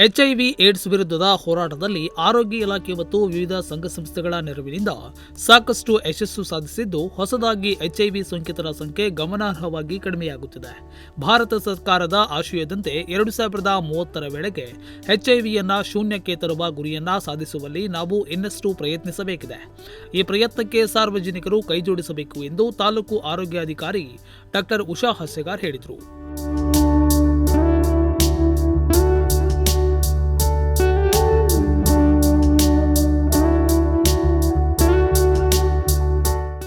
HIV AIDS ವಿರುದ್ಧದ ಹೋರಾಟದಲ್ಲಿ ಆರೋಗ್ಯ ಇಲಾಖೆ ಮತ್ತು ವಿವಿಧ ಸಂಘ ಸಂಸ್ಥೆಗಳ ನೆರವಿನಿಂದ ಸಾಕಷ್ಟು ಯಶಸ್ಸು ಸಾಧಿಸಿದ್ದು, ಹೊಸದಾಗಿ ಎಚ್ಐವಿ ಸೋಂಕಿತರ ಸಂಖ್ಯೆ ಗಮನಾರ್ಹವಾಗಿ ಕಡಿಮೆಯಾಗುತ್ತಿದೆ. ಭಾರತ ಸರ್ಕಾರದ ಆಶಯದಂತೆ 2030ರ ವೇಳೆಗೆ ಎಚ್ಐವಿಯನ್ನ ಶೂನ್ಯಕ್ಕೆ ತರುವ ಗುರಿಯನ್ನ ಸಾಧಿಸುವಲ್ಲಿ ನಾವು ಇನ್ನಷ್ಟು ಪ್ರಯತ್ನಿಸಬೇಕಿದೆ. ಈ ಪ್ರಯತ್ನಕ್ಕೆ ಸಾರ್ವಜನಿಕರು ಕೈಜೋಡಿಸಬೇಕು ಎಂದು ತಾಲೂಕು ಆರೋಗ್ಯಾಧಿಕಾರಿ ಡಾ. ಉಷಾ ಹಸ್ಸೆಗಾರ್ ಹೇಳಿದರು.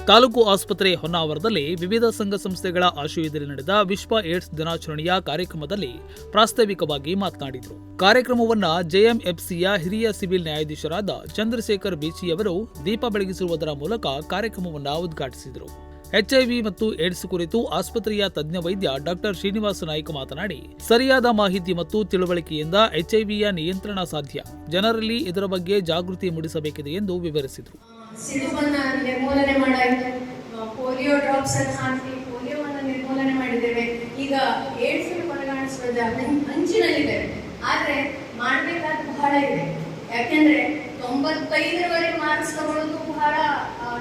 ತಾಲೂಕು ಆಸ್ಪತ್ರೆ ಹೊನ್ನಾವರದಲ್ಲಿ ವಿವಿಧ ಸಂಘ ಸಂಸ್ಥೆಗಳ ಆಶ್ರಯದಲ್ಲಿ ನಡೆದ ವಿಶ್ವ ಏಡ್ಸ್ ದಿನಾಚರಣೆಯ ಕಾರ್ಯಕ್ರಮದಲ್ಲಿ ಪ್ರಾಸ್ತಾವಿಕವಾಗಿ ಮಾತನಾಡಿದರು. ಕಾರ್ಯಕ್ರಮವನ್ನು ಜೆಎಂಎಫ್ಸಿಯ ಹಿರಿಯ ಸಿವಿಲ್ ನ್ಯಾಯಾಧೀಶರಾದ ಚಂದ್ರಶೇಖರ್ ಬೀಚಿಯವರು ದೀಪ ಬೆಳಗಿಸುವುದರ ಮೂಲಕ ಕಾರ್ಯಕ್ರಮವನ್ನು ಉದ್ಘಾಟಿಸಿದರು. ಎಚ್ಐವಿ ಮತ್ತು ಏಡ್ಸ್ ಕುರಿತು ಆಸ್ಪತ್ರೆಯ ತಜ್ಞ ವೈದ್ಯ ಡಾ. ಶ್ರೀನಿವಾಸ ನಾಯ್ಕ ಮಾತನಾಡಿ, ಸರಿಯಾದ ಮಾಹಿತಿ ಮತ್ತು ತಿಳುವಳಿಕೆಯಿಂದ ಎಚ್ಐವಿಯ ನಿಯಂತ್ರಣ ಸಾಧ್ಯ. ಜನರಲ್ಲಿ ಇದರ ಬಗ್ಗೆ ಜಾಗೃತಿ ಮೂಡಿಸಬೇಕಿದೆ ಎಂದು ವಿವರಿಸಿದರು. ಸಿಡುಬನ್ನ ನಿರ್ಮೂಲನೆ ಮಾಡಾಯಿತು, ಪೋಲಿಯೋ ಡ್ರಾಪ್ಸ್ ಅನ್ನು ಹಾಕಿ ಪೋಲಿಯೋವನ್ನು ನಿರ್ಮೂಲನೆ ಮಾಡಿದ್ದೇವೆ. ಈಗ ಏಡ್ಸ್ ಕೊನೆಗಾಣಿಸುವ ಅಂಚಿನಲ್ಲಿದೆ. ಆದ್ರೆ ಮಾಡಬೇಕಾದ ಬಹಳ ಇದೆ. ಯಾಕೆಂದ್ರೆ 95ರವರೆಗೆ ಮಾರ್ಕ್ಸ್ ತಗೊಳ್ಳೋದು ಬಹಳ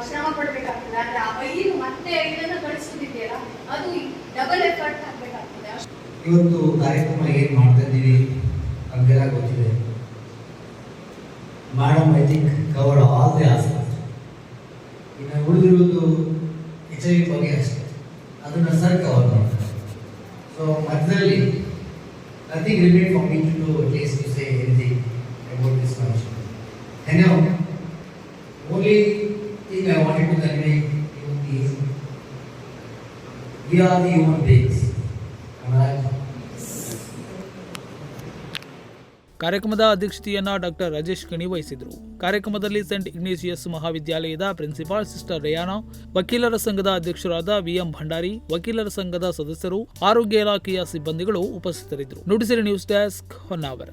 ಶ್ರಮ ಪಡ್ಬೇಕಾಗ್ತದೆ. ಆದ್ರೆ ಆ 5 ಮತ್ತೆ 5 ಗಳಿಸ್ತಿದೆಯಲ್ಲ, ಅದು ಡಬಲ್ ಎಫರ್ಟ್ ಹಾಕ್ಬೇಕಾಗ್ತದೆ. ಇವತ್ತು ಕಾರ್ಯಕ್ರಮ ಏನ್ ಮಾಡ್ತಾ ಇದ್ದೀವಿ ನಮಗೆಲ್ಲ ಗೊತ್ತಿದೆ. Madam I think covered all the aspects. ಇನ್ನು ಉಳಿದಿರುವುದು ಎಚ್ಐವಿ ಬಗ್ಗೆ ಅಷ್ಟೇ, ಅದನ್ನ ಸರ್ ಕವರ್ ಮಾಡ್ತಾರೆ. ಸೊ ಮಧ್ಯದಲ್ಲಿ nothing remain for me to do at least to say anything about this function. Only thing I wanted to convey is we are the human beings. ಕಾರ್ಯಕ್ರಮದ ಅಧ್ಯಕ್ಷತೆಯನ್ನ ಡಾ. ರಾಜೇಶ್ ಕಣಿ ವಹಿಸಿದರು. ಕಾರ್ಯಕ್ರಮದಲ್ಲಿ ಸೆಂಟ್ ಇಗ್ನೇಷಿಯಸ್ ಮಹಾವಿದ್ಯಾಲಯದ principal sister ರೇಯಾನಾ, ವಕೀಲರ ಸಂಘದ ಅಧ್ಯಕ್ಷರಾದ ವಿಎಂ ಭಂಡಾರಿ, ವಕೀಲರ ಸಂಘದ ಸದಸ್ಯರು, ಆರೋಗ್ಯ ಇಲಾಖೆಯ ಸಿಬ್ಬಂದಿಗಳು ಉಪಸ್ಥಿತರಿದ್ದರು. Nudisiri news desk, Honnavar.